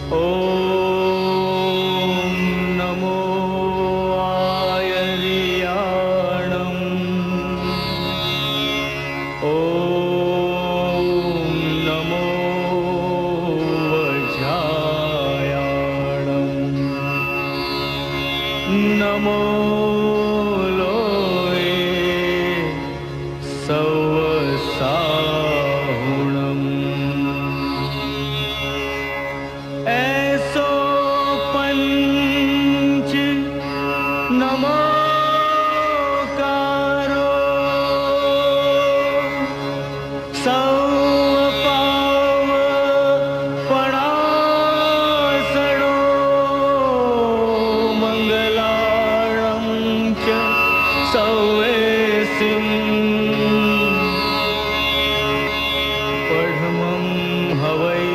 ॐ नमो आयर्याणम् ॐ नमो वज्रायाणम् नमो लोये सवसाहुणम् ऐसो पंच नमोकारो सौपावपणासनो मंगलाणं च सौवेसिम् पढमं हवै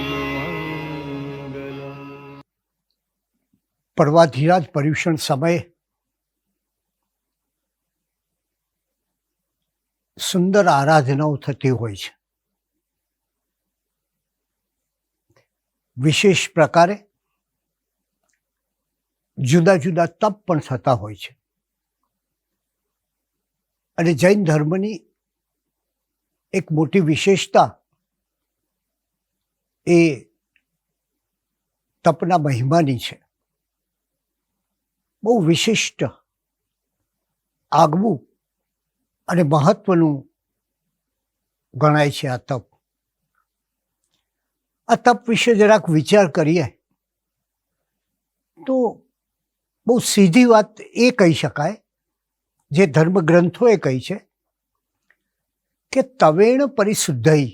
मंगलम्। पर्वाधिराज पर्युषण समय સુંદર આરાધનાઓ થતી હોય છે. વિશેષ પ્રકારે જુદા જુદા તપ પણ થતા હોય છે. અને જૈન ધર્મની એક મોટી વિશેષતા એ તપના મહિમાની છે. બહુ વિશિષ્ટ, આગવું અને મહત્વનું ગણાય છે આ તપ. આ તપ વિશે જરાક વિચાર કરીએ તો બહુ સીધી વાત એ કહી શકાય, જે ધર્મગ્રંથોએ કહી છે કે તવેણ પરિશુદ્ધઈ,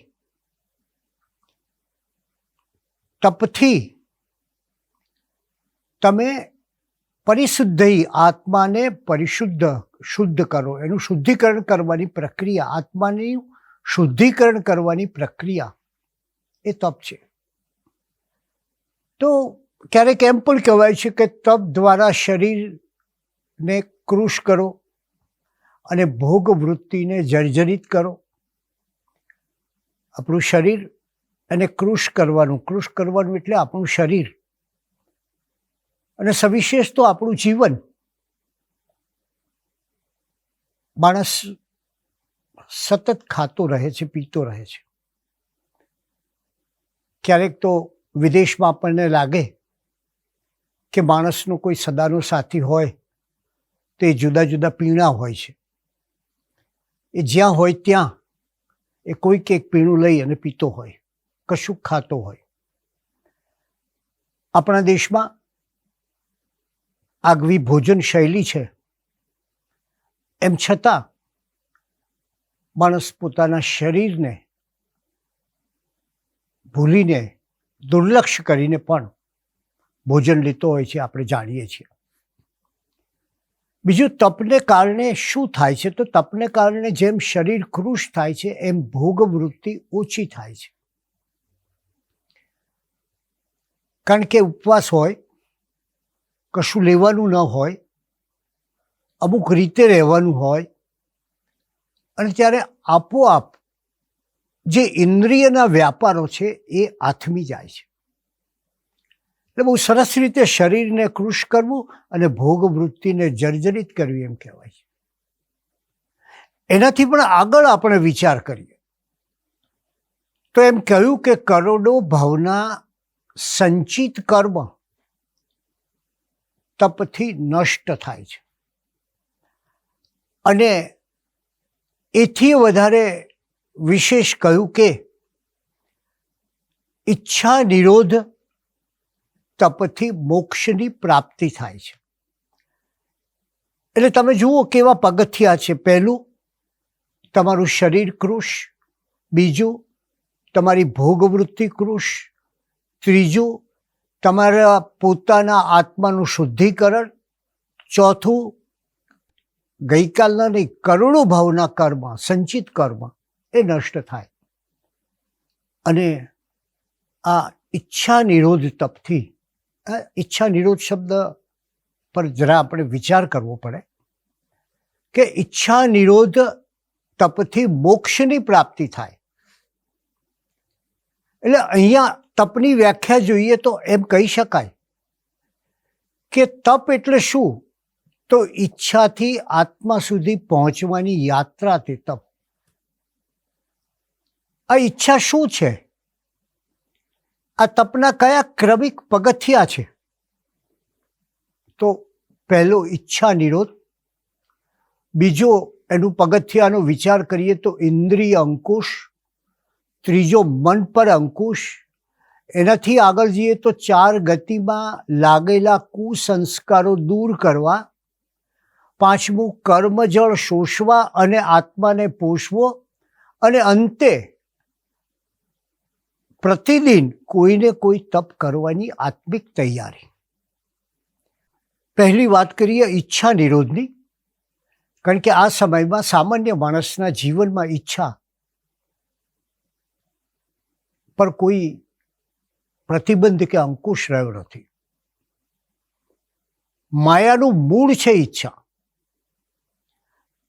તપથી તમે પરિશુદ્ધઈ, આત્માને પરિશુદ્ધ શુદ્ધ કરો, એનું શુદ્ધિકરણ કરવાની પ્રક્રિયા, આત્માની શુદ્ધિકરણ કરવાની પ્રક્રિયા એ તપ છે. તો ક્યારેક એમ પણ કહેવાય છે કે તપ દ્વારા શરીરને કૃશ કરો અને ભોગ વૃત્તિને જર્જરિત કરો. આપણું શરીર એને કૃશ કરવાનું એટલે આપણું શરીર અને સવિશેષ તો આપણું જીવન. માણસ સતત ખાતો રહે છે, પીતો રહે છે. ક્યારેક તો વિદેશમાં આપણને લાગે કે માણસનો કોઈ સદાનો સાથી હોય તો એ જુદા જુદા પીણા હોય છે. એ જ્યાં હોય ત્યાં એ કોઈક એક પીણું લઈ અને પીતો હોય, કશું ખાતો હોય. આપણા દેશમાં આગવી ભોજન શૈલી છે, એમ છતાં માણસ પોતાના શરીરને ભૂલીને, દુર્લક્ષ કરીને પણ ભોજન લેતો હોય છે, આપણે જાણીએ છીએ. બીજું, તપને કારણે શું થાય છે? તો તપને કારણે જેમ શરીર કૃશ થાય છે એમ ભોગ વૃત્તિ ઓછી થાય છે. કારણ કે ઉપવાસ હોય, કશું લેવાનું ન હોય, અમુક રીતે રહેવાનું હોય, અને ત્યારે આપોઆપ જે ઇન્દ્રિયના વ્યાપારો છે એ આથમી જાય છે. એટલે બહુ સરસ રીતે શરીરને કૃશ કરવું અને ભોગ વૃત્તિને જર્જરિત કરવી એમ કહેવાય છે. એનાથી પણ આગળ આપણે વિચાર કરીએ તો એમ કહ્યું કે કરોડો ભાવના સંચિત કર્મ તપથી નષ્ટ થાય છે. અને એથી વધારે વિશેષ કહ્યું કે ઈચ્છા નિરોધ તપથી મોક્ષની પ્રાપ્તિ થાય છે. એટલે તમે જુઓ કેવા પગથિયા છે. પહેલું, તમારું શરીર કૃશ. બીજું, તમારી ભોગવૃત્તિ કૃશ. ત્રીજું, તમારા પોતાના આત્માનું શુદ્ધિકરણ. ચોથું, ગઈકાલના નહીં, કરોડો ભાવના કર્મ, સંચિત કર્મ એ નષ્ટ થાય. અને આ ઈચ્છા નિરોધ તપથી, ઈચ્છા નિરોધ શબ્દ પર જરા આપણે વિચાર કરવો પડે કે ઈચ્છા નિરોધ તપથી મોક્ષની પ્રાપ્તિ થાય. એટલે અહીંયા તપની વ્યાખ્યા જોઈએ તો એમ કહી શકાય કે તપ એટલે શું? તો ઈચ્છાથી આત્મા સુધી પહોંચવાની યાત્રા તે તપ. આ ઈચ્છા શું છે? આ તપના કયા ક્રમિક પગથિયા છે? તો પહેલો ઈચ્છા નિરોધ, બીજો એનું પગથિયાનો વિચાર કરીએ તો ઇન્દ્રિય અંકુશ, ત્રીજો મન પર અંકુશ, એનાથી આગળ જઈએ તો 4 ગતિમાં લાગેલા કુસંસ્કારો દૂર કરવા, 5મું કર્મજળ શોષવા અને આત્માને પોષવો, અને અંતે પ્રતિદિન કોઈને કોઈ તપ કરવાની આત્મિક તૈયારી. પહેલી વાત કરીએ ઈચ્છા નિરોધની, કારણ કે આ સમયમાં સામાન્ય માણસના જીવનમાં ઈચ્છા પર કોઈ પ્રતિબંધ કે અંકુશ રહ્યો નથી. માયાનું મૂળ છે ઈચ્છા.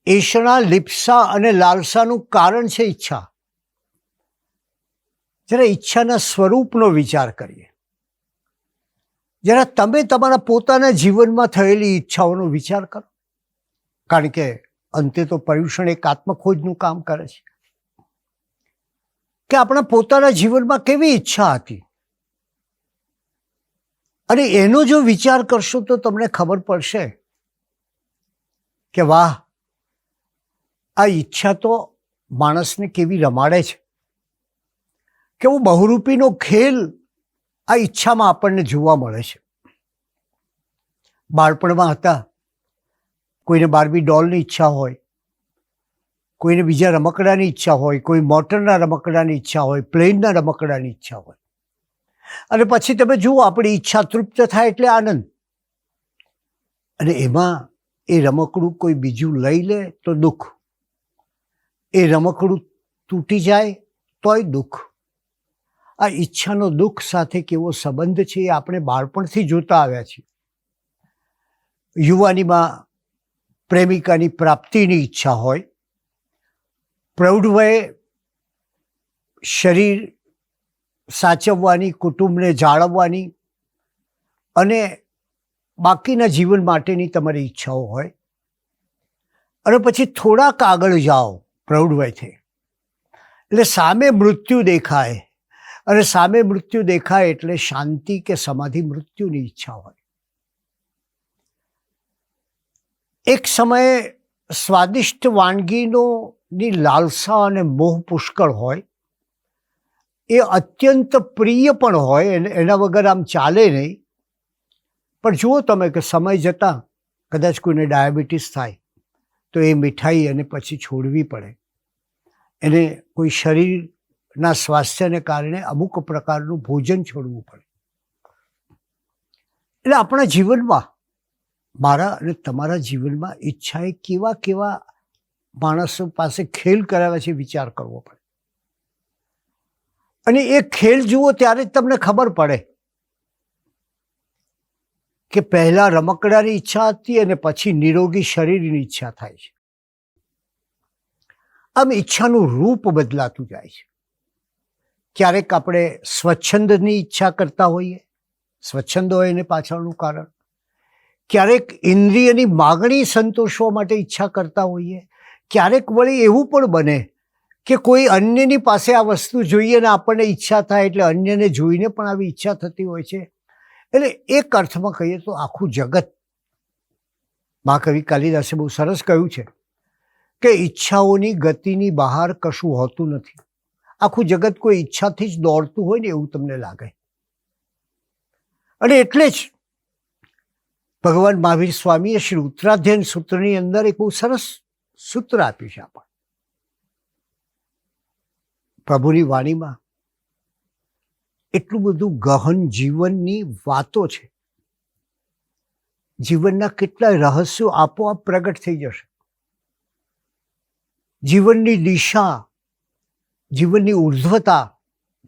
એષણા, લિપ્સા અને લાલસાનું કારણ છે ઈચ્છા. જરા ઈચ્છાના સ્વરૂપનો વિચાર કરીએ. જરા તમે તમારા પોતાના જીવનમાં થયેલી ઈચ્છાઓનો વિચાર કરો, કારણ કે અંતે તો પર્યુષણ એક આત્મખોજનું કામ કરે છે કે આપણા પોતાના જીવનમાં કેવી ઈચ્છા હતી, અને એનો જો વિચાર કરશો તો તમને ખબર પડશે કે વાહ, આ ઈચ્છા તો માણસને કેવી રમાડે છે, કેવો બહુરૂપીનો ખેલ આ ઈચ્છામાં આપણને જોવા મળે છે. બાળપણમાં હતા, કોઈને બાર્બી ડોલની ઈચ્છા હોય, કોઈને બીજા રમકડાની ઈચ્છા હોય, કોઈ મોટરના રમકડાની ઈચ્છા હોય, પ્લેનના રમકડાની ઈચ્છા હોય, અને પછી તમે જુઓ આપણી ઈચ્છા તૃપ્ત થાય એટલે આનંદ, અને એમાં એ રમકડું કોઈ બીજું લઈ લે તો દુઃખ, એ રમકડું તૂટી જાય તોય દુઃખ. આ ઈચ્છાનો દુઃખ સાથે કેવો સંબંધ છે એ આપણે બાળપણથી જોતા આવ્યા છીએ. યુવાનીમાં પ્રેમિકાની પ્રાપ્તિની ઈચ્છા હોય, પ્રૌઢ વયે શરીર સાચવવાની, કુટુંબને જાળવવાની, અને બાકીના જીવન માટેની તમારી ઈચ્છાઓ હોય, અને પછી થોડાક આગળ જાઓ પ્રૌઢ વયથી એટલે સામે મૃત્યુ દેખાય, અને સામે મૃત્યુ દેખાય એટલે શાંતિ કે સમાધિ મૃત્યુની ઈચ્છા હોય. એક સમયે સ્વાદિષ્ટ વાનગીની લાલસા અને મોહ પુષ્કળ હોય, એ અત્યંત પ્રિય પણ હોય, એના વગર આમ ચાલે નહીં. પણ જુઓ તમે કે સમય જતાં કદાચ કોઈને ડાયાબિટીસ થાય તો એ મીઠાઈ એને પછી છોડવી પડે, એને કોઈ શરીરના સ્વાસ્થ્યને કારણે અમુક પ્રકારનું ભોજન છોડવું પડે. એટલે આપણા જીવનમાં, મારા અને તમારા જીવનમાં ઈચ્છાએ કેવા કેવા માણસો પાસે ખેલ કરાવ્યા છે વિચાર કરવો પડે. અને એ ખેલ જુઓ ત્યારે જ તમને ખબર પડે કે પહેલા રમકડાની ઈચ્છા હતી અને પછી નિરોગી શરીરની ઈચ્છા થાય છે. આમ ઈચ્છાનું રૂપ બદલાતું જાય છે. ક્યારેક આપણે સ્વચ્છંદની ઈચ્છા કરતા હોઈએ, સ્વચ્છંદ હોય એને પાછળનું કારણ, ક્યારેક ઇન્દ્રિયની માગણી સંતોષવા માટે ઈચ્છા કરતા હોઈએ, ક્યારેક વળી એવું પણ બને કે કોઈ અન્યની પાસે આ વસ્તુ જોઈએ ને આપણને ઈચ્છા થાય એટલે અન્યને જોઈને પણ આવી ઈચ્છા થતી હોય છે. એટલે એક અર્થમાં કહીએ તો આખું જગત, મહાકવિ કાલિદાસે બહુ સરસ કહ્યું છે કે ઈચ્છાઓની ગતિની બહાર કશું હોતું નથી. આખું જગત કોઈ ઈચ્છાથી જ દોડતું હોય ને એવું તમને લાગે. અને એટલે જ ભગવાન મહાવીર સ્વામીએ શ્રી ઉત્તરાધ્યયન સૂત્રની અંદર એક બહુ સરસ સૂત્ર આપ્યું છે આપણને. પ્રભુની વાણીમાં એટલું બધું ગહન જીવનની વાતો છે, જીવનના કેટલાય રહસ્યો આપોઆપ પ્રગટ થઈ જશે. જીવનની દિશા, જીવનની ઉર્ધ્વતા,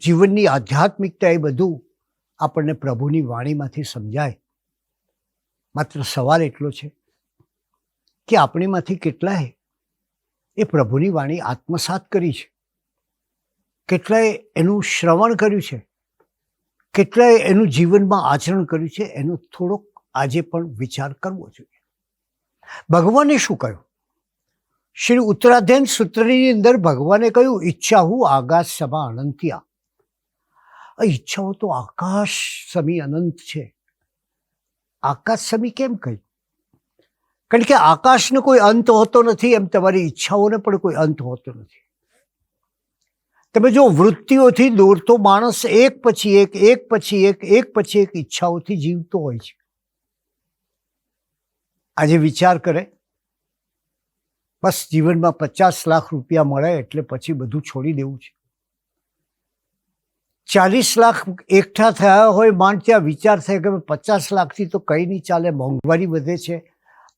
જીવનની આધ્યાત્મિકતા, એ બધું આપણને પ્રભુની વાણીમાંથી સમજાય. માત્ર સવાલ એટલો છે કે આપણીમાંથી કેટલાય એ પ્રભુની વાણી આત્મસાત કરી છે, કેટલાય એનું શ્રવણ કર્યું છે, કેટલાય એનું જીવનમાં આચરણ કર્યું છે, એનો થોડોક આજે પણ વિચાર કરવો જોઈએ. ભગવાને શું કહ્યું? શ્રી ઉત્તરાધ્યાન સૂત્રની અંદર ભગવાને કહ્યું, ઈચ્છા હું આકાશ સમા અનંત્યા. આ ઈચ્છાઓ તો આકાશ સમી અનંત છે. આકાશ સમી કેમ કહ્યું? કારણ કે આકાશનો કોઈ અંત હોતો નથી, એમ તમારી ઈચ્છાઓને પણ કોઈ અંત હોતો નથી. તમે જો વૃત્તિઓથી દોરતો માણસ એક પછી એક ઈચ્છાઓથી જીવતો હોય છે. આજે વિચાર કરે, બસ જીવનમાં 50 લાખ રૂપિયા મળે એટલે પછી બધું છોડી દેવું છે. 40 લાખ એકઠા થયા હોય, માંડ ત્યાં વિચાર થાય કે 50 લાખથી તો કંઈ નહીં ચાલે, મોંઘવારી વધે છે,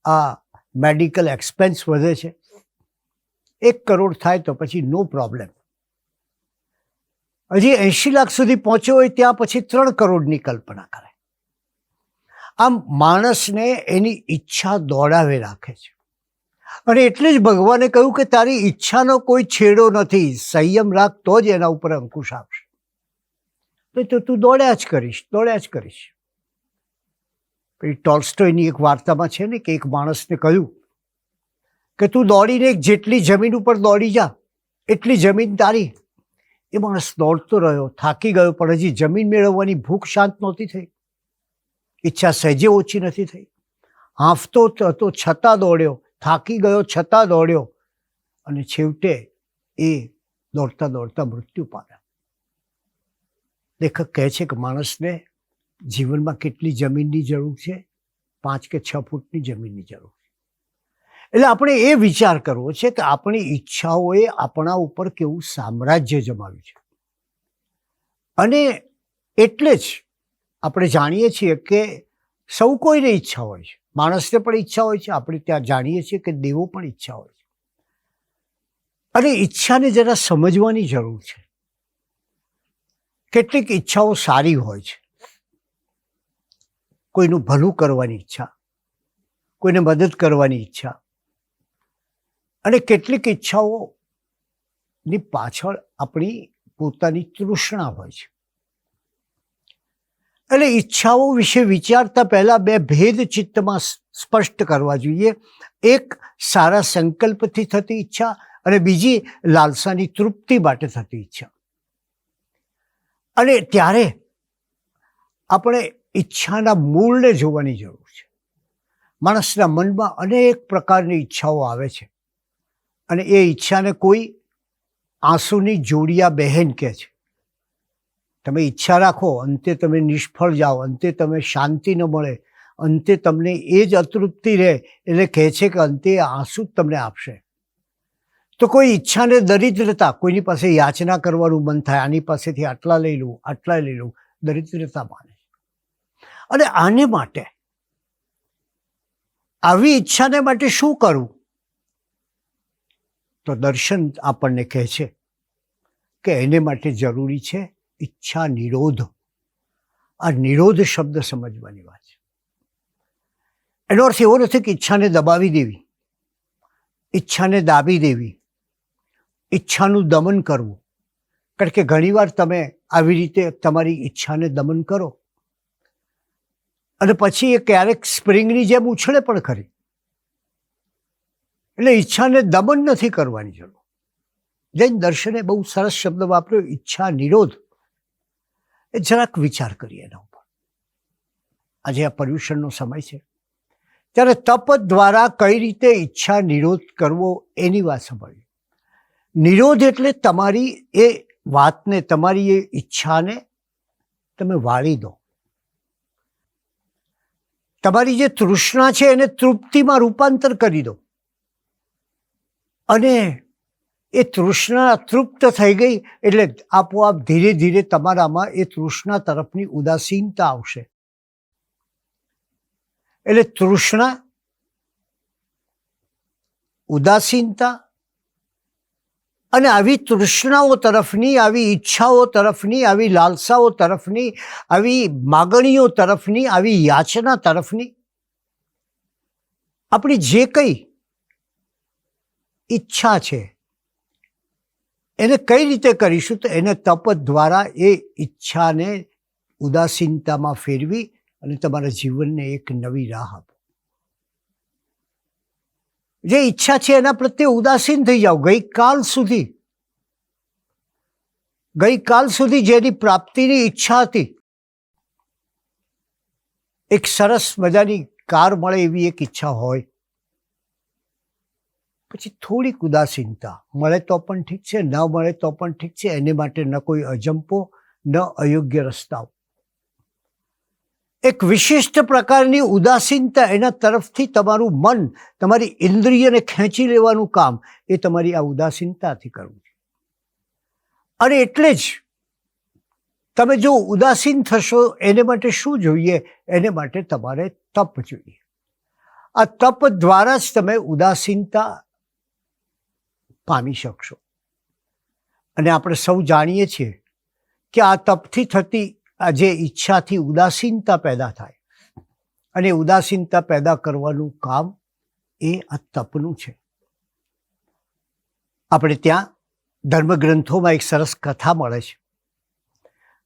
આ મેડિકલ એક્સપેન્સ વધે છે. 1 કરોડ થાય તો પછી નો પ્રોબ્લેમ. હજી 80 લાખ સુધી પહોંચ્યો હોય ત્યાં પછી 3 કરોડની કલ્પના કરે. આમ માણસને એની ઈચ્છા દોડાવે રાખે છે. અને એટલે જ ભગવાને કહ્યું કે તારી ઈચ્છાનો કોઈ છેડો નથી, સંયમ રાખ તો જ એના ઉપર અંકુશ આવશે. તો તું દોડ્યા જ કરીશ. પછી ટોલ્સ્ટોયની એક વાર્તામાં છે ને કે એક માણસને કહ્યું કે તું દોડીને જેટલી જમીન ઉપર દોડી જા એટલી જમીન તારી. એ માણસ દોડતો રહ્યો, થાકી ગયો, પણ હજી જમીન મેળવવાની ભૂખ શાંત નહોતી થઈ. ઈચ્છા સહેજે ઓછી નથી થઈ. હાંફતો હતો છતાં દોડ્યો, થાકી ગયો છતાં દોડ્યો, અને છેવટે એ દોડતા દોડતા મૃત્યુ પામ્યા. લેખક કહે છે કે માણસને જીવનમાં કેટલી જમીનની જરૂર છે? 5 કે 6 ફૂટની જમીનની જરૂર છે. એટલે આપણે એ વિચાર કરવો છે કે આપણી ઈચ્છાઓએ આપણા ઉપર કેવું સામ્રાજ્ય જમાવ્યું છે. અને એટલે જ આપણે જાણીએ છીએ કે સૌ કોઈને ઈચ્છા હોય છે. માણસને પણ ઈચ્છા હોય છે. આપણે ત્યાં જાણીએ છીએ કે દેવો પણ ઈચ્છા હોય છે. અને ઈચ્છાને જરા સમજવાની જરૂર છે. કેટલીક ઈચ્છાઓ સારી હોય છે. કોઈનું ભલું કરવાની ઈચ્છા, કોઈને મદદ કરવાની ઈચ્છા, અને કેટલીક ઈચ્છાઓની પાછળ આપણી પોતાની તૃષ્ણા હોય છે. એટલે ઈચ્છાઓ વિશે વિચારતા પહેલા 2 ભેદ ચિત્તમાં સ્પષ્ટ કરવા જોઈએ. એક સારા સંકલ્પથી થતી ઈચ્છા, અને બીજી લાલસાની તૃપ્તિ માટે થતી ઈચ્છા. અને ત્યારે આપણે ઈચ્છાના મૂળને જોવાની જરૂર છે. માણસના મનમાં અનેક પ્રકારની ઈચ્છાઓ આવે છે, અને એ ઈચ્છાને કોઈ આંસુની જોડિયા બહેન કહે છે. તમે ઈચ્છા રાખો, અંતે તમે નિષ્ફળ જાઓ, અંતે તમે શાંતિ ન મળે, અંતે તમને એ જ અતૃપ્તિ રહે. એટલે કહે છે કે અંતે આંસુ જ તમને આપશે. તો કોઈ ઈચ્છાને દરિદ્રતા, કોઈની પાસે યાચના કરવાનું મન થાય, આની પાસેથી આટલા લઈ લઉં, દરિદ્રતા માને. અને આને માટે, આવી ઈચ્છાને માટે શું કરવું? તો દર્શન આપણને કહે છે કે એને માટે જરૂરી છે ઈચ્છા નિરોધ. આ નિરોધ શબ્દ સમજવાની વાત છે. એનો અર્થ એવો નથી કે ઈચ્છાને દબાવી દેવી, ઈચ્છાને દાબી દેવી, ઈચ્છાનું દમન કરવું. કારણ કે ઘણીવાર તમે આવી રીતે તમારી ઈચ્છાને દમન કરો અને પછી એ ક્યારેક સ્પ્રિંગની જેમ ઉછળે પણ ખરી. એટલે ઈચ્છાને દમન નથી કરવાની જરૂર. જૈન દર્શને બહુ સરસ શબ્દ વાપર્યો, ઈચ્છા નિરોધ. એ જરાક વિચાર કરીએ એના ઉપર. આજે આ પર્યુષણનો સમય છે, ત્યારે તપ દ્વારા કઈ રીતે ઈચ્છા નિરોધ કરવો એની વાત સાંભળીએ. નિરોધ એટલે તમારી એ વાતને, તમારી એ ઈચ્છાને તમે વાળી દો. તમારી જે તૃષ્ણા છે એને તૃપ્તિમાં રૂપાંતર કરી દો. અને એ તૃષ્ણા તૃપ્ત થઈ ગઈ એટલે આપોઆપ ધીરે ધીરે તમારામાં એ તૃષ્ણા તરફની ઉદાસીનતા આવશે. એટલે તૃષ્ણા, ઉદાસીનતા અને આવી તૃષ્ણાઓ તરફની, આવી ઈચ્છાઓ તરફની, આવી લાલસાઓ તરફની, આવી માગણીઓ તરફની, આવી યાચના તરફની આપણી જે કંઈ ઈચ્છા છે એને કઈ રીતે કરીશું? તો એને તપ દ્વારા એ ઈચ્છાને ઉદાસીનતામાં ફેરવી અને તમારા જીવનને એક નવી રાહ આપો. જે ઈચ્છા છે એના પ્રત્યે ઉદાસીન થઈ જાઓ. ગઈકાલ સુધી જેની પ્રાપ્તિની ઈચ્છા હતી, એક સરસ મજાની કાર મળે એવી એક ઈચ્છા હોય, પછી થોડીક ઉદાસીનતા, મળે તો પણ ઠીક છે, ન મળે તો પણ ઠીક છે, એને માટે ન કોઈ અજંપો, ન અયોગ્ય રસ્તાઓ. એક વિશિષ્ટ પ્રકારની ઉદાસીનતા, એના તરફથી તમારું મન, તમારી ઇન્દ્રિયને ખેંચી લેવાનું કામ એ તમારી આ ઉદાસીનતાથી કરવું છે. અને એટલે જ તમે જો ઉદાસીન થશો, એને માટે શું જોઈએ? એને માટે તમારે તપ જોઈએ. આ તપ દ્વારા જ તમે ઉદાસીનતા પામી શકશો. અને આપણે સૌ જાણીએ છીએ કે આ તપથી થતી આ જે ઈચ્છાથી ઉદાસીનતા પેદા થાય, અને ઉદાસીનતા પેદા કરવાનું કામ એ આ તપનું છે. આપણે ત્યાં ધર્મગ્રંથોમાં એક સરસ કથા મળે છે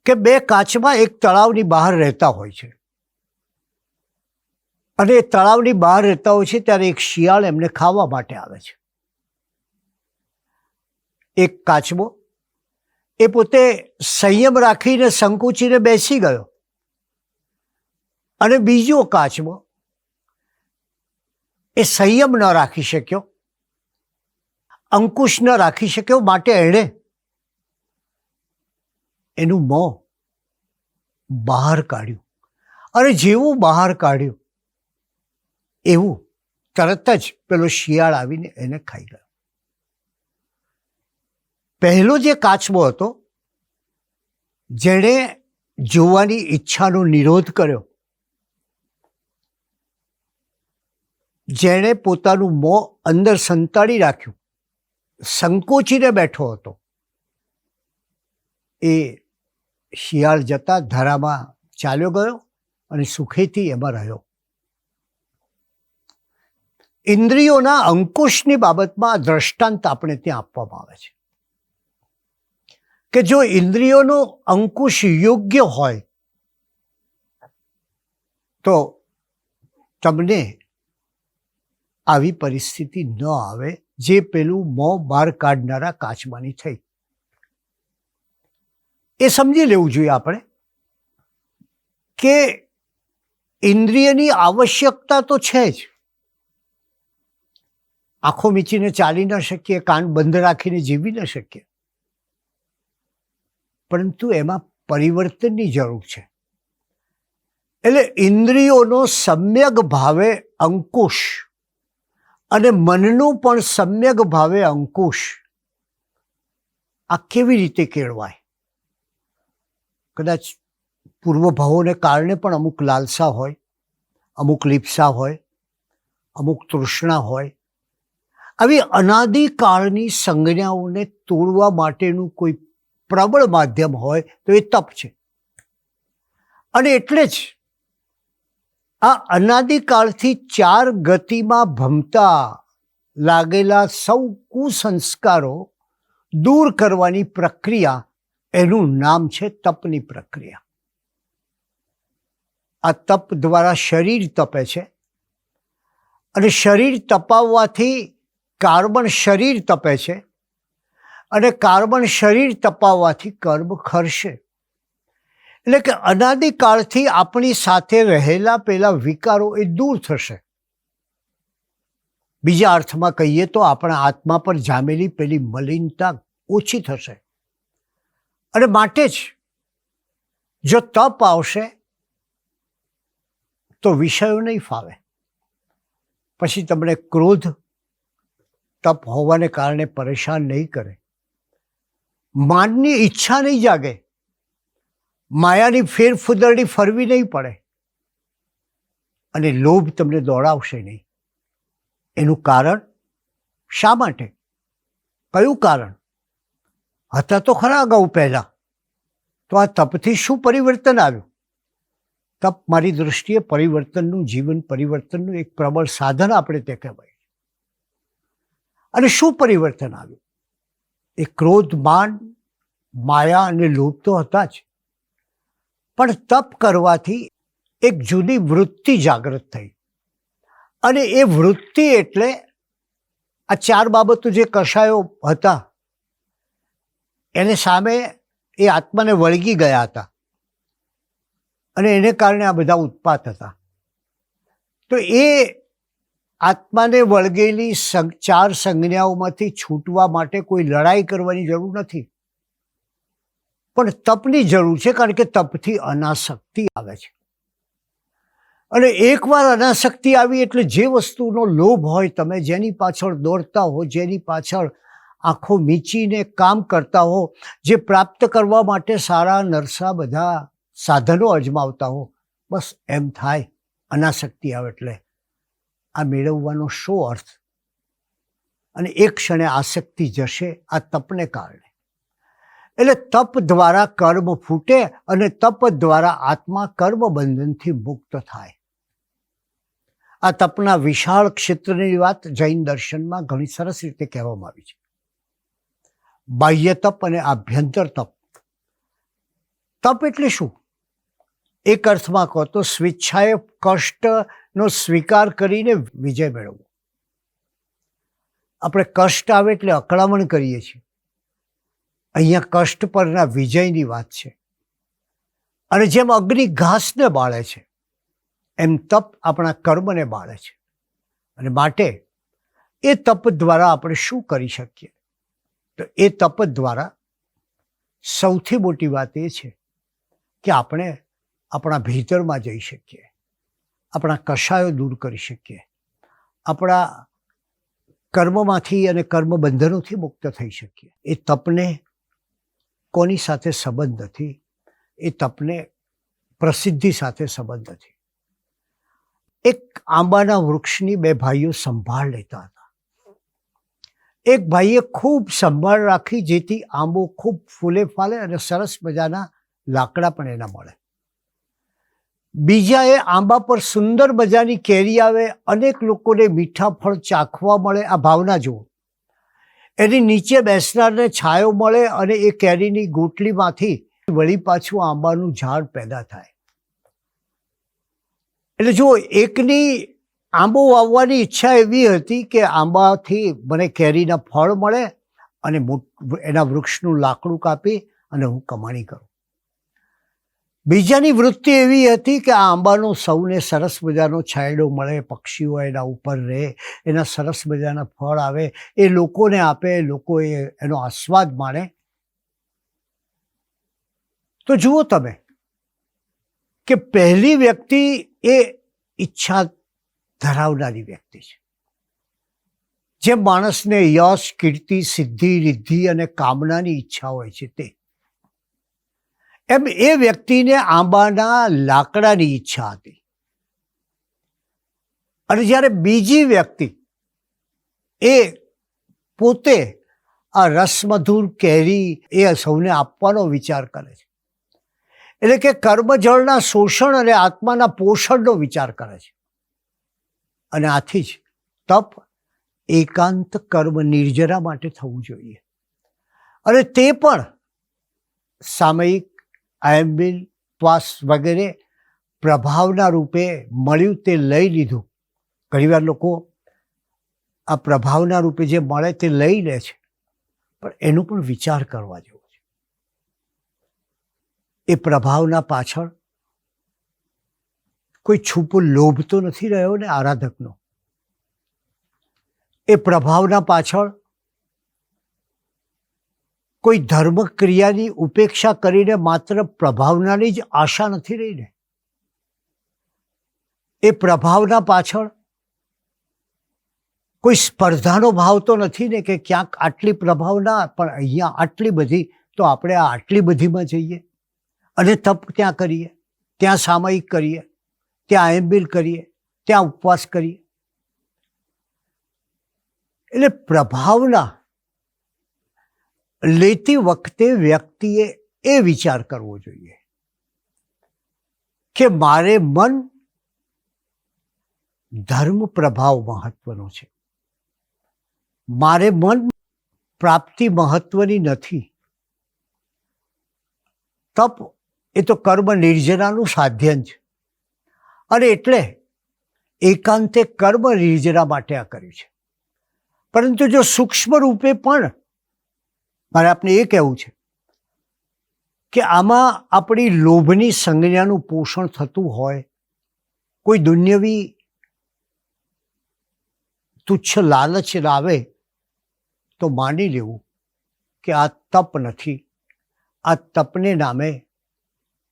કે બે કાચમાં એક તળાવની બહાર રહેતા હોય છે, અને એ તળાવની બહાર રહેતા હોય છે ત્યારે એક શિયાળ એમને ખાવા માટે આવે છે. એક કાચબો એ પોતે સંયમ રાખીને સંકોચીને બેસી ગયો, અને બીજો કાચબો એ સંયમ ન રાખી શક્યો, અંકુશ ન રાખી શક્યો, માટે એણે એનું મોં બહાર કાઢ્યું. અને જેવું બહાર કાઢ્યું એવું તરત જ પેલો શિયાળ આવીને એને ખાઈ ગયો. પહેલો જે કાચબો હતો, જેણે જોવાની ઈચ્છાનો નિરોધ કર્યો, જેણે પોતાનું મોં અંદર સંતાડી રાખ્યું, સંકોચીને બેઠો હતો, એ શિયાળ જતા ધરામાં ચાલ્યો ગયો અને સુખેથી એમાં રહ્યો. ઇન્દ્રિયોના અંકુશની બાબતમાં દ્રષ્ટાંત આપણે ત્યાં આપવામાં આવે છે કે જો ઇન્દ્રિયોનો અંકુશ યોગ્ય હોય તો તમને આવી પરિસ્થિતિ ન આવે જે પેલું મોં બહાર કાઢનારા કાચબાની થઈ. એ સમજી લેવું જોઈએ આપણે કે ઇન્દ્રિયની આવશ્યકતા તો છે જ. આંખો મીચીને ચાલી ન શકીએ, કાન બંધ રાખીને જીવી ન શકીએ, પરંતુ એમાં પરિવર્તનની જરૂર છે. એટલે ઇન્દ્રિયોનો સમ્યક ભાવે અંકુશ અને મનનું પણ સમ્યક ભાવે અંકુશ, આ કેવી રીતે કેળવાય? કદાચ પૂર્વભાવોને કારણે પણ અમુક લાલસા હોય, અમુક લીપ્સા હોય, અમુક તૃષ્ણા હોય. આવી અનાદિકાળની સંજ્ઞાઓને તોડવા માટેનું કોઈ પ્રબળ માધ્યમ હોય તો એ તપ છે. અને એટલે જ આ અનાદિકાળથી ચાર ગતિમાં ભમતા લાગેલા સૌ કુસંસ્કારો દૂર કરવાની પ્રક્રિયા, એનું નામ છે તપની પ્રક્રિયા. આ તપ દ્વારા શરીર તપે છે, અને શરીર તપાવવાથી કાર્બન શરીર તપે છે, અને કાર્બન શરીર તપાવવાથી કર્મ ખરશે. એટલે કે અનાદિકાળથી આપણી સાથે રહેલા પેલા વિકારો એ દૂર થશે. બીજા અર્થમાં કહીએ તો આપણા આત્મા પર જામેલી પેલી મલિનતા ઓછી થશે. અને માટે જ જો તપ આવશે તો વિષયો નહીં ફાવે. પછી તમને ક્રોધ તપ હોવાને કારણે પરેશાન નહીં કરે, માનની ઈચ્છા નહીં જાગે, માયાની ફેરફુદરડી ફરવી નહીં પડે, અને લોભ તમને દોડાવશે નહીં. એનું કારણ શા માટે? કયું કારણ? હતા તો ખરા અગાઉ પહેલા. તો આ તપથી શું પરિવર્તન આવ્યું? તપ મારી દૃષ્ટિએ પરિવર્તનનું, જીવન પરિવર્તનનું એક પ્રબળ સાધન આપણે તે કહેવાય. અને શું પરિવર્તન આવ્યું? એ ક્રોધ, માન, માયા અને લોભ તો હતા જ, પણ તપ કરવાથી એક જુદી વૃત્તિ જાગૃત થઈ, અને એ વૃત્તિ એટલે આ 4 બાબતો જે કશાયો હતા એને સામે એ આત્માને વળગી ગયા હતા, અને એને કારણે આ બધા ઉત્પાત હતા. તો એ આત્માને વળગેલી 4 સંજ્ઞાઓમાંથી છૂટવા માટે કોઈ લડાઈ કરવાની જરૂર નથી, પણ તપની જરૂર છે. કારણ કે તપથી અનાસક્તિ આવે છે, અને એકવાર અનાસક્તિ આવી એટલે જે વસ્તુનો લોભ હોય, તમે જેની પાછળ દોડતા હો, જેની પાછળ આંખો મીચીને કામ કરતા હો, જે પ્રાપ્ત કરવા માટે સારા નરસા બધા સાધનો અજમાવતા હો, બસ એમ થાય અનાસક્તિ આવે એટલે આ મેળવવાનો શો અર્થ? અને એક ક્ષણે આસક્તિ જશે આ તપને કારણે. એટલે તપ દ્વારા કર્મ ફૂટે, અને તપ દ્વારા આત્મા કર્મ બંધનથી મુક્ત થાય. આ તપના વિશાળ ક્ષેત્રની વાત જૈન દર્શનમાં ઘણી સરસ રીતે કહેવામાં આવી છે. બાહ્ય તપ અને આભ્યંતર તપ. તપ એટલે શું? એક અર્થમાં કહો તો સ્વેચ્છાએ કષ્ટનો સ્વીકાર કરીને વિજય મેળવવો. આપણે કષ્ટ આવે એટલે અકળામણ કરીએ છીએ, અહીંયા કષ્ટ પરના વિજયની વાત છે. અને જેમ અગ્નિ ઘાસને બાળે છે, એમ તપ આપણા કર્મને બાળે છે. અને માટે એ તપ દ્વારા આપણે શું કરી શકીએ? તો એ તપ દ્વારા સૌથી મોટી વાત એ છે કે આપણે આપણા ભીતરમાં જઈ શકીએ, આપણા કશાયો દૂર કરી શકીએ, આપણા કર્મમાંથી અને કર્મ બંધનોથી મુક્ત થઈ શકીએ. એ તપને કોની સાથે સંબંધ નથી, એ તપને પ્રસિદ્ધિ સાથે સંબંધ નથી. એક આંબાના વૃક્ષની 2 ભાઈઓ સંભાળ લેતા હતા. એક ભાઈએ ખૂબ સંભાળ રાખી, જેથી આંબો ખૂબ ફૂલે ફાલે અને સરસ મજાના લાકડા પણ એના મળે. બીજાએ આંબા પર સુંદર મજાની કેરી આવે, અનેક લોકોને મીઠા ફળ ચાખવા મળે, આ ભાવના જુઓ. એની નીચે બેસનારને છાયો મળે, અને એ કેરીની ગોટલીમાંથી વળી પાછું આંબાનું ઝાડ પેદા થાય. એટલે જો એકની આંબો વાવવાની ઈચ્છા એવી હતી કે આંબાથી મને કેરીના ફળ મળે અને એના વૃક્ષનું લાકડું કાપી અને હું કમાણી કરું. બીજાની વૃત્તિ એવી હતી કે આ આંબાનો સૌને સરસ મજાનો છાંયડો મળે, પક્ષીઓ એના ઉપર રહે, એના સરસ મજાના ફળ આવે, એ લોકોને આપે, લોકો એનો આસ્વાદ માણે. તો જુઓ તમે કે પહેલી વ્યક્તિ એ ઈચ્છા ધરાવનારી વ્યક્તિ છે. જે માણસને યશ, કીર્તિ, સિદ્ધિ, રિદ્ધિ અને કામનાની ઈચ્છા હોય છે તે, એમ એ વ્યક્તિને આંબાના લાકડાની ઈચ્છા હતી. અને જ્યારે બીજી વ્યક્તિ એ પોતે આ રસમધુર કેરી એ સૌને આપવાનો વિચાર કરે છે, એટલે કે કર્મજળના શોષણ અને આત્માના પોષણનો વિચાર કરે છે. અને આથી જ તપ એકાંત કર્મ નિર્જરા માટે થવું જોઈએ. અને તે પણ સામયિક, આયંબિલ, શ્વાસ વગેરે પ્રભાવના રૂપે મળ્યું તે લઈ લીધું. ઘણીવાર લોકો આ પ્રભાવના રૂપે જે મળે તે લઈ લે છે, પણ એનો પણ વિચાર કરવા જેવો છે. એ પ્રભાવના પાછળ કોઈ છુપો લોભ તો નથી રહ્યો ને આરાધકનો. એ પ્રભાવના પાછળ કોઈ ધર્મ ક્રિયાની ઉપેક્ષા કરીને માત્ર પ્રભાવનાની જ આશા નથી રહી ને. એ પ્રભાવના પાછળ કોઈ સ્પર્ધાનો ભાવ તો નથી ને કે ક્યાંક આટલી પ્રભાવના પણ અહીંયા આટલી બધી, તો આપણે આ આટલી બધીમાં જઈએ અને તપ ત્યાં કરીએ, ત્યાં સામયિક કરીએ, ત્યાં આયંબિલ કરીએ, ત્યાં ઉપવાસ કરીએ. એટલે પ્રભાવના લેતી વખતે વ્યક્તિએ એ વિચાર કરવો જોઈએ કે મારે મન ધર્મ પ્રભાવ મહત્વનો છે, મારે મન પ્રાપ્તિ મહત્વની નથી. તપ એ તો કર્મ નિર્જરાનું સાધ્યન છે, અને એટલે એકાંતે કર્મ નિર્જરા માટે આ કર્યું છે. પરંતુ જો સૂક્ષ્મ રૂપે પણ મારે આપને એ કહેવું છે કે આમાં આપણી લોભની સંજ્ઞાનું પોષણ થતું હોય, કોઈ દુન્યવી તુચ્છ લાલચ લાવે તો માની લેવું કે આ તપ નથી, આ તપને નામે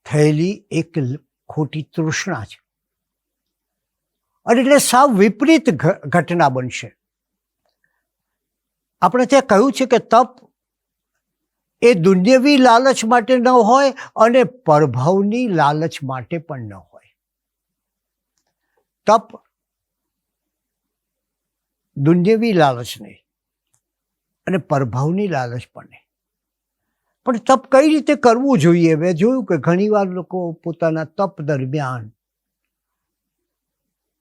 થયેલી એક ખોટી તૃષ્ણા છે. અને એટલે સાવ વિપરીત ઘટના બનશે. આપણે ત્યાં કહ્યું છે કે તપ એ દુન્યવી લાલચ માટે ન હોય અને પરભાવની લાલચ માટે પણ ન હોય. તપ દુન્યવી લાલચ નહીં અને પરભાવની લાલચ પણ નહીં. પણ તપ કઈ રીતે કરવું જોઈએ? મેં જોયું કે ઘણીવાર લોકો પોતાના તપ દરમિયાન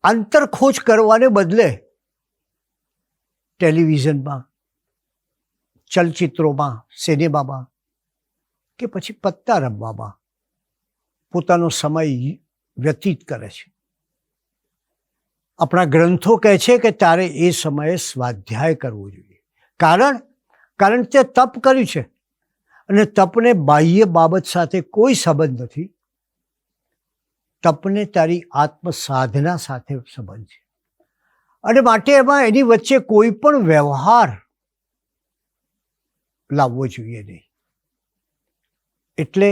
આંતરખોજ કરવાને બદલે ટેલિવિઝનમાં, ચલચિત્રોમાં, સિનેમામાં કે પછી પત્તા રમવામાં પોતાનો સમય વ્યતીત કરે છે. આપણા ગ્રંથો કહે છે કે તારે એ સમયે સ્વાધ્યાય કરવો જોઈએ. કારણ તે તપ કર્યું છે અને તપને બાહ્ય બાબત સાથે કોઈ સંબંધ નથી. તપને તારી આત્મ સાધના સાથે સંબંધ છે, અને માટે એમાં એની વચ્ચે કોઈ પણ વ્યવહાર લાવવો જોઈએ નહીં. એટલે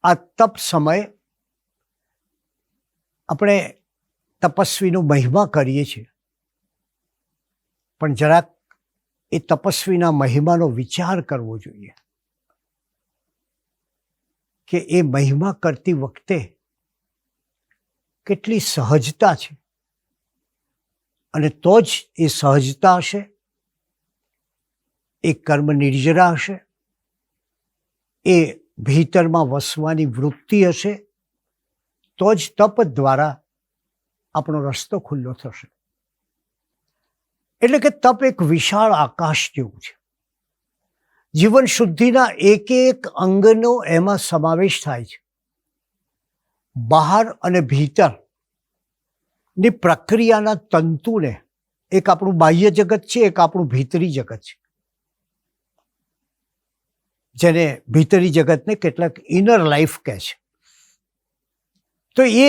આ તપ સમય આપણે તપસ્વીનો મહિમા કરીએ છીએ, પણ જરાક એ તપસ્વીના મહિમાનો વિચાર કરવો જોઈએ કે એ મહિમા કરતી વખતે કેટલી સહજતા છે, અને તો જ એ સહજતા હશે, એ કર્મ નિર્જરા હશે, એ ભીતરમાં વસવાની વૃત્તિ હશે, તો જ તપ દ્વારા આપણો રસ્તો ખુલ્લો થશે. એટલે કે તપ એક વિશાળ આકાશ જેવું છે. જીવન શુદ્ધિના એક એક અંગનો એમાં સમાવેશ થાય છે. બહાર અને ભીતરની પ્રક્રિયાના તંતુને, એક આપણું બાહ્ય જગત છે, એક આપણું ભીતરી જગત છે, જેને ભીતરી જગતને કેટલાક ઇનર લાઈફ કહે છે. તો એ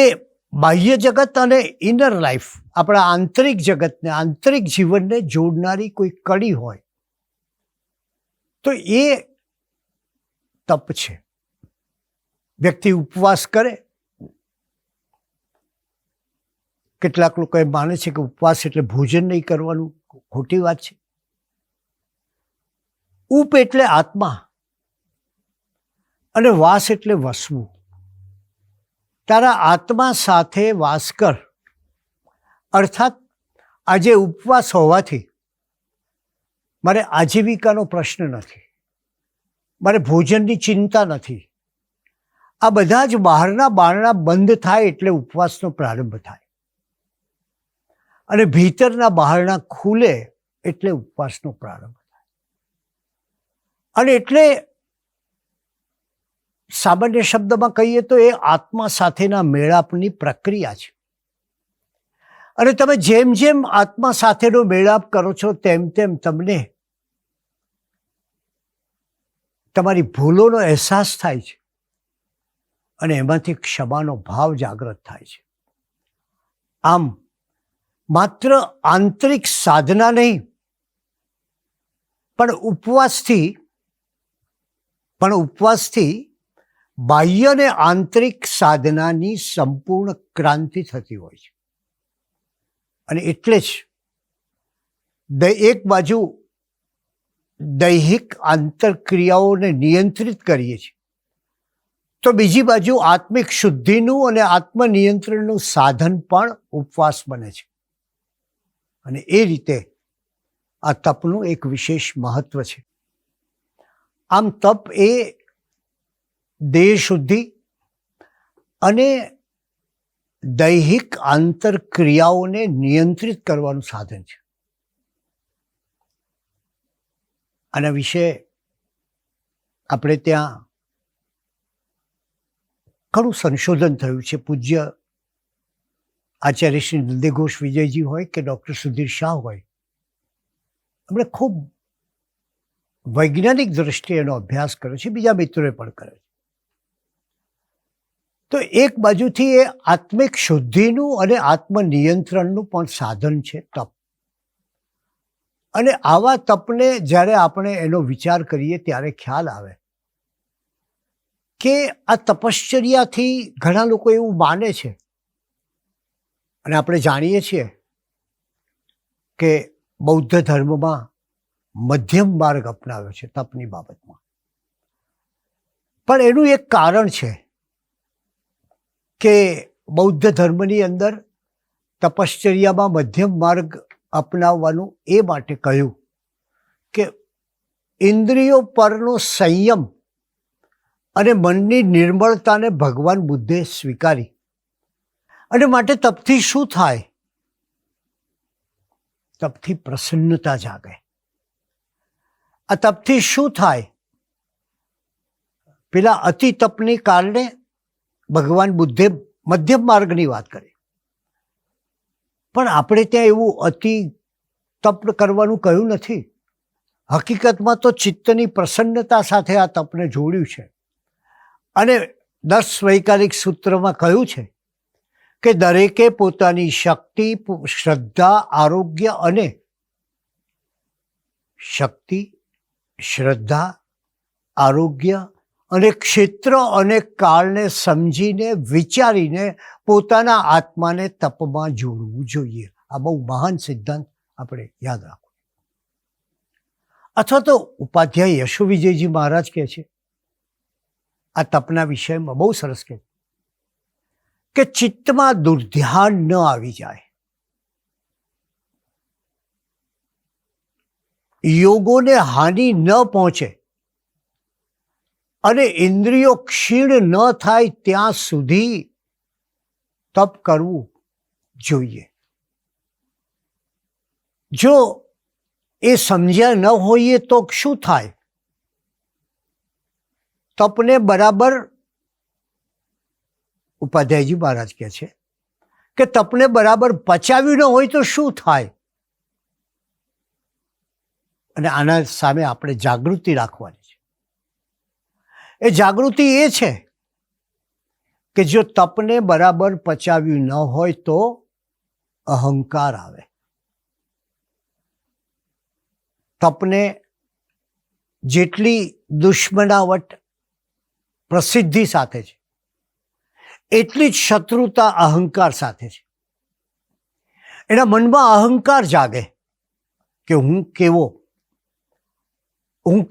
બાહ્ય જગત અને ઇનર લાઈફ, આપણા આંતરિક જગતને, આંતરિક જીવનને જોડનારી કોઈ કડી હોય તો એ તપ છે. વ્યક્તિ ઉપવાસ કરે, કેટલાક લોકો એમ માને છે કે ઉપવાસ એટલે ભોજન નહીં કરવાનું. ખોટી વાત છે. ઉપ એટલે આત્મા અને વાસ એટલે વસવું. તારા આત્મા સાથે વાસ કર. અર્થાત આજે ઉપવાસ હોવાથી મારે આજીવિકાનો પ્રશ્ન નથી, મારે ભોજનની ચિંતા નથી. આ બધા જ બહારના બારણા બંધ થાય એટલે ઉપવાસનો પ્રારંભ થાય, અને ભીતરના બહારણા ખુલે એટલે ઉપવાસનો પ્રારંભ થાય. અને એટલે સામાન્ય શબ્દમાં કહીએ તો એ આત્મા સાથેના મેળાપની પ્રક્રિયા છે. અને તમે જેમ જેમ આત્મા સાથેનો મેળાપ કરો છો તેમ તેમ તમને તમારી ભૂલોનો અહેસાસ થાય છે, અને એમાંથી ક્ષમાનો ભાવ જાગૃત થાય છે. આમ માત્ર આંતરિક સાધના નહીં, પણ ઉપવાસથી બાહ્ય અને આંતરિક સાધનાની સંપૂર્ણ ક્રાંતિ થતી હોય છે. અને એટલે જ એક બાજુ દૈહિક આંતરક્રિયાઓને નિયંત્રિત કરીએ છીએ, તો બીજી બાજુ આત્મિક શુદ્ધિનું અને આત્મનિયંત્રણનું સાધન પણ ઉપવાસ બને છે. અને એ રીતે આ તપનું એક વિશેષ મહત્વ છે. આમ તપ એ દેહ શુદ્ધિ અને દૈહિક આંતરક્રિયાઓને નિયંત્રિત કરવાનું સાધન છે. આના વિશે આપણે ત્યાં ઘણું સંશોધન થયું છે. પૂજ્ય આચાર્ય શ્રી નંદઘોષ વિજયજી હોય કે ડૉક્ટર સુધીર શાહ હોય, એમણે ખૂબ વૈજ્ઞાનિક દ્રષ્ટિએ એનો અભ્યાસ કર્યો છે, બીજા મિત્રોએ પણ કર્યો છે. તો એક બાજુથી એ આત્મિક શુદ્ધિનું અને આત્મનિયંત્રણનું પણ સાધન છે તપ. અને આવા તપને જ્યારે આપણે એનો વિચાર કરીએ ત્યારે ખ્યાલ આવે કે આ તપશ્ચર્યાથી ઘણા લોકો એવું માને છે, અને આપણે જાણીએ છીએ કે બૌદ્ધ ધર્મમાં મધ્યમ માર્ગ અપનાવ્યો છે તપની બાબતમાં. પણ એનું એક કારણ છે કે બૌદ્ધ ધર્મની અંદર તપશ્ચર્યામાં મધ્યમ માર્ગ અપનાવવાનું એ માટે કહ્યું કે ઇન્દ્રિયો પરનો સંયમ અને મનની નિર્મળતાને ભગવાન બુદ્ધે સ્વીકારી. અને માટે તપથી શું થાય? તપથી પ્રસન્નતા જાગે. આ તપથી શું થાય? પેલા અતિ તપની કારણે ભગવાન બુદ્ધે મધ્યમ માર્ગની વાત કરી, પણ આપણે ત્યાં એવું અતિ તપ કરવાનું કહ્યું નથી. હકીકતમાં તો ચિત્તની પ્રસન્નતા સાથે આ તપને જોડ્યું છે. અને 10 વૈકારિક સૂત્રમાં કહ્યું છે કે દરેકે પોતાની શક્તિ, શ્રદ્ધા, આરોગ્ય અને ક્ષેત્ર અને કાળને સમજીને વિચારીને પોતાના આત્માને તપમાં જોડવું જોઈએ. આ બહુ મહાન સિદ્ધાંત આપણે યાદ રાખવો. અથવા તો ઉપાધ્યાય યશો વિજયજી મહારાજ કહે છે આ તપના વિષયમાં બહુ સરસ કહે કે ચિત્તમાં દુર્ધ્યાન ન આવી જાય, યોગોને હાનિ ન પહોંચે અને ઇન્દ્રિયો ક્ષીણ ન થાય ત્યાં સુધી તપ કરવું જોઈએ. જો એ સમજ્યા ન હોઈએ તો શું થાય? તપને બરાબર, ઉપાધ્યાયજી મહારાજ કહે છે કે તપને બરાબર પચાવ્યું ન હોય તો શું થાય? અને આના સામે આપણે જાગૃતિ રાખવાની છે. એ જાગૃતિ એ છે કે જો તપને બરાબર પચાવ્યું ન હોય તો અહંકાર આવે. તપને જેટલી દુશ્મનાવટ પ્રસિદ્ધિ સાથે છે, એટલી જ શત્રુતા અહંકાર સાથે છે. એના મનમાં અહંકાર જાગે કે હું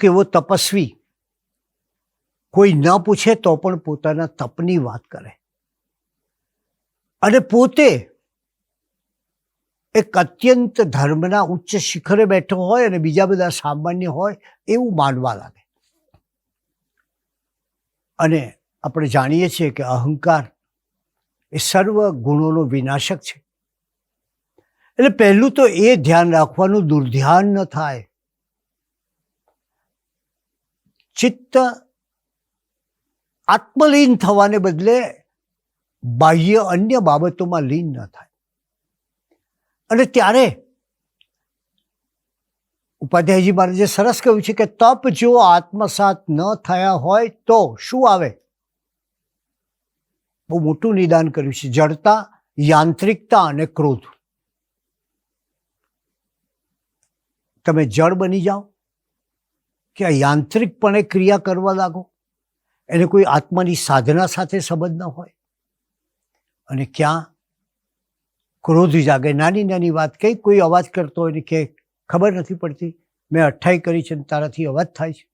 કેવો તપસ્વી, કોઈ ન પૂછે તો પણ પોતાના તપની વાત કરે, અને પોતે એક અત્યંત ધર્મના ઉચ્ચ શિખરે બેઠો હોય અને બીજા બધા સામાન્ય હોય એવું માનવા લાગે. અને આપણે જાણીએ છીએ કે અહંકાર એ સર્વ ગુણોનો વિનાશક છે. એટલે પહેલું તો એ ધ્યાન રાખવાનું દુર્ધ્યાન ન થાય. ચિત્ત આત્મલીન થવાને બદલે બાહ્ય અન્ય બાબતોમાં લીન ન થાય. અને ત્યારે ઉપાધ્યાયજી મહારાજે સરસ કહ્યું છે કે તપ જો આત્મસાત ન થયા હોય તો શું આવે? બહુ મોટું નિદાન કર્યું છે. જડતા, યાંત્રિકતા અને ક્રોધ. તમે જડ બની જાઓ કે આ યાંત્રિકપણે ક્રિયા કરવા લાગો, એને કોઈ આત્માની સાધના સાથે સંબંધ ન હોય, અને ક્યાં ક્રોધ જાગે. નાની નાની વાત કઈ, કોઈ અવાજ કરતો હોય ને કે ખબર નથી પડતી મેં અઠ્ઠાઈ કરી છે ને તારાથી અવાજ થાય છે,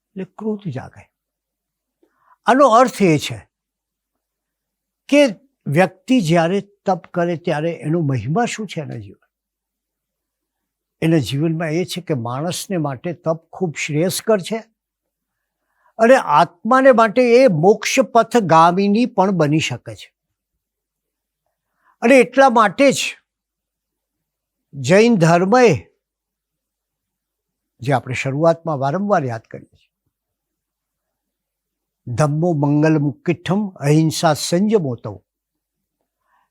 એટલે ક્રોધ જાગે. આનો અર્થ એ છે કે વ્યક્તિ જ્યારે તપ કરે ત્યારે એનો મહિમા શું છે એના જીવનમાં એ છે કે માણસને માટે તપ ખૂબ શ્રેયસ્કર છે, અને આત્માને માટે એ મોક્ષ પથ ગામીની પણ બની શકે છે. અને એટલા માટે જ જૈન ધર્મએ, જે આપણે શરૂઆતમાં વારંવાર યાદ કરીએ છીએ, ધમ્મો મંગલ મુક્કિઠમ અહિંસા સંયમોતવ.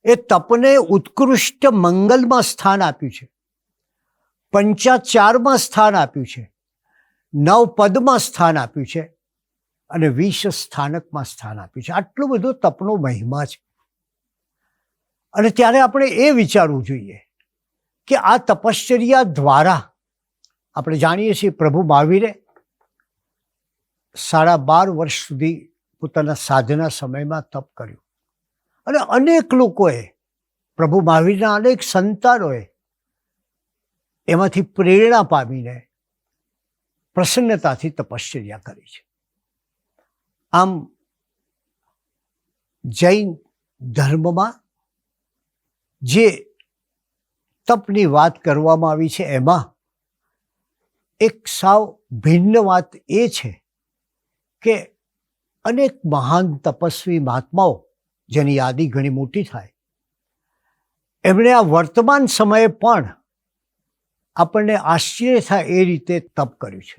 એ તપને ઉત્કૃષ્ટ મંગલમાં સ્થાન આપ્યું છે, પંચાચારમાં સ્થાન આપ્યું છે, 9 પદમાં સ્થાન આપ્યું છે અને 20 સ્થાનકમાં સ્થાન આપ્યું છે. આટલો બધો તપનો મહિમા છે. અને ત્યારે આપણે એ વિચારવું જોઈએ કે આ તપશ્ચર્યા દ્વારા આપણે જાણીએ છીએ પ્રભુ મહાવીરે 12.5 વર્ષ સુધી પોતાના સાધના સમયમાં તપ કર્યું અને અનેક લોકોએ, પ્રભુ મહાવીરના અનેક સંતાનોએ એમાંથી પ્રેરણા પામીને પ્રસન્નતાથી તપશ્ચર્યા કરી છે. આમ જૈન ધર્મમાં જે તપની વાત કરવામાં આવી છે એમાં એક સાવ ભિન્ન વાત એ છે કે અનેક મહાન તપસ્વી મહાત્માઓ, જેની યાદી ઘણી મોટી થાય, એમણે આ વર્તમાન સમયે પણ આપણને આશ્ચર્ય થાય એ રીતે તપ કર્યું છે.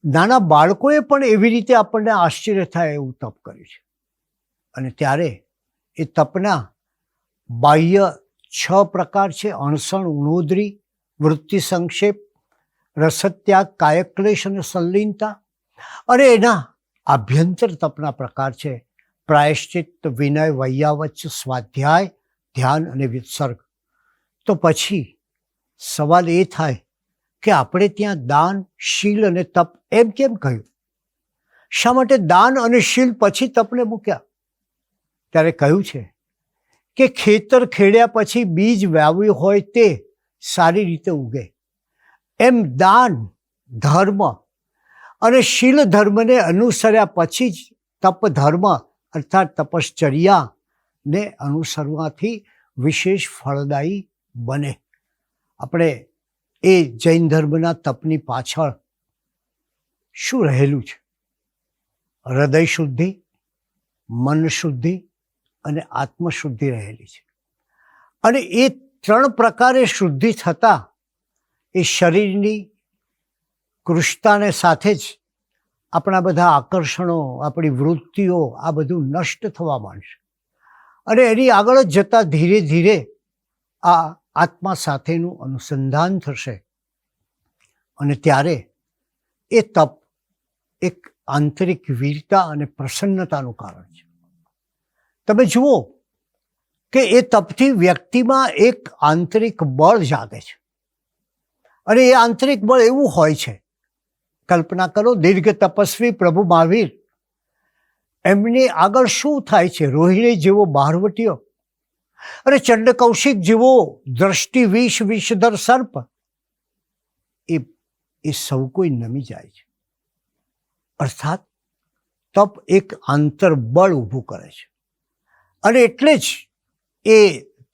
નાના બાળકોએ પણ એવી રીતે આપણને આશ્ચર્ય થાય એવું તપ કર્યું છે. અને ત્યારે એ તપના બાહ્ય 6 પ્રકાર છે: અણસણ, ઉણોદરી, વૃત્તિ સંક્ષેપ, રસત્યાગ, કાયક્લેશ અને સંલીનતા. અને એના આભ્યંતર તપના પ્રકાર છે પ્રાયશ્ચિત, વિનય, વૈયાવચ્ચ, સ્વાધ્યાય, ધ્યાન અને વિત્સર્ગ. તો પછી સવાલ એ થાય કે આપણે ત્યાં દાન, શીલ અને તપ એમ કેમ કહ્યું? શા માટે દાન અને શીલ પછી તપને મૂક્યા? ત્યારે કહ્યું છે કે ખેતર ખેડ્યા પછી બીજ વાવ્યું હોય તે સારી રીતે ઉગે, એમ દાન, ધર્મ અને શીલ ધર્મને અનુસર્યા પછી જ તપ ધર્મ અર્થાત તપશ્ચર્યાને અનુસરવાથી વિશેષ ફળદાયી બને. આપણે એ જૈન ધર્મના તપની પાછળ શું રહેલું છે? હૃદય શુદ્ધિ, મન શુદ્ધિ અને આત્મશુદ્ધિ રહેલી છે. અને એ 3 પ્રકારે શુદ્ધિ થતાં એ શરીરની કૃષ્ણતાને સાથે જ આપણા બધા આકર્ષણો, આપણી વૃત્તિઓ, આ બધું નષ્ટ થવા માંડશે. અને એની આગળ જ જતાં ધીરે ધીરે આ આત્મા સાથેનું અનુસંધાન થશે. અને ત્યારે એ તપ એક આંતરિક વીરતા અને પ્રસન્નતાનું કારણ છે. તમે જુઓ કે એ તપથી વ્યક્તિમાં એક આંતરિક બળ જાગે છે. અને એ આંતરિક બળ એવું હોય છે, કલ્પના કરો, દીર્ઘ તપસ્વી પ્રભુ મહાવીર, એમની આગળ શું થાય છે? રોહિણી જેવો બહારવટીયો અને ચંડકૌશિક જેવો દ્રષ્ટિ વિષધર સર્પ, એ સૌ કોઈ નમી જાય છે. અર્થાત તપ એક આંતરબળ ઊભું કરે છે. અને એટલે જ એ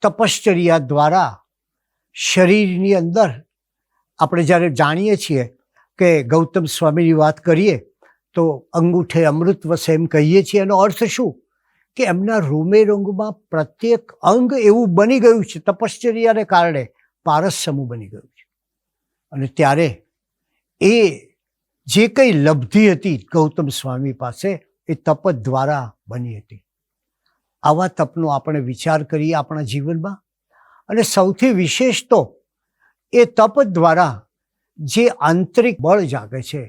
તપશ્ચર્યા દ્વારા શરીરની અંદર આપણે જ્યારે જાણીએ છીએ કે ગૌતમ સ્વામીની વાત કરીએ તો અંગૂઠે અમૃત વસે એમ કહીએ છીએ. એનો અર્થ શું? કે એમના રોમે રોગમાં પ્રત્યેક અંગ એવું બની ગયું છે, તપશ્ચર્યાને કારણે પારસસમું બની ગયું છે. અને ત્યારે એ જે કંઈ લબ્ધિ હતી ગૌતમ સ્વામી પાસે, એ તપ દ્વારા બની હતી. આવા તપનો આપણે વિચાર કરીએ આપણા જીવનમાં. અને સૌથી વિશેષ તો એ તપ દ્વારા જે આંતરિક બળ જાગે છે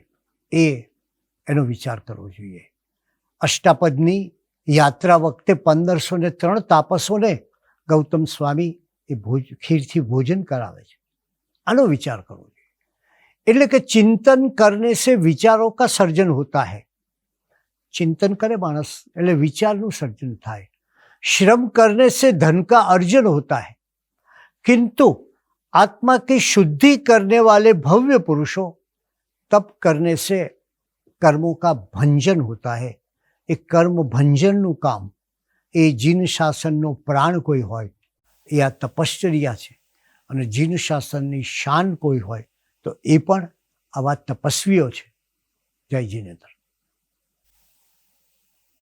એનો વિચાર કરવો જોઈએ. અષ્ટાપદની યાત્રા વખતે 1503 તાપસોને ગૌતમ સ્વામી એ ખીરથી ભોજન કરાવે છે. આનો વિચાર કરવો જોઈએ. એટલે કે ચિંતન કરને સે વિચારો કા સર્જન હોતા હૈ. ચિંતન કરે માણસ એટલે વિચારનું સર્જન થાય. श्रम करने से धन का अर्जन होता है, किंतु आत्मा की शुद्धि करने वाले भव्य पुरुषों तप करने से कर्मों का भंजन होता है. એ કર્મ ભંજનનું કામ એ જીન શાસનનો પ્રાણ કોઈ હોય એ આ તપશ્ચર્યા છે. અને જીન શાસનની શાન કોઈ હોય તો એ પણ આવા તપસ્વીઓ છે. જય જીનેન્દ્ર.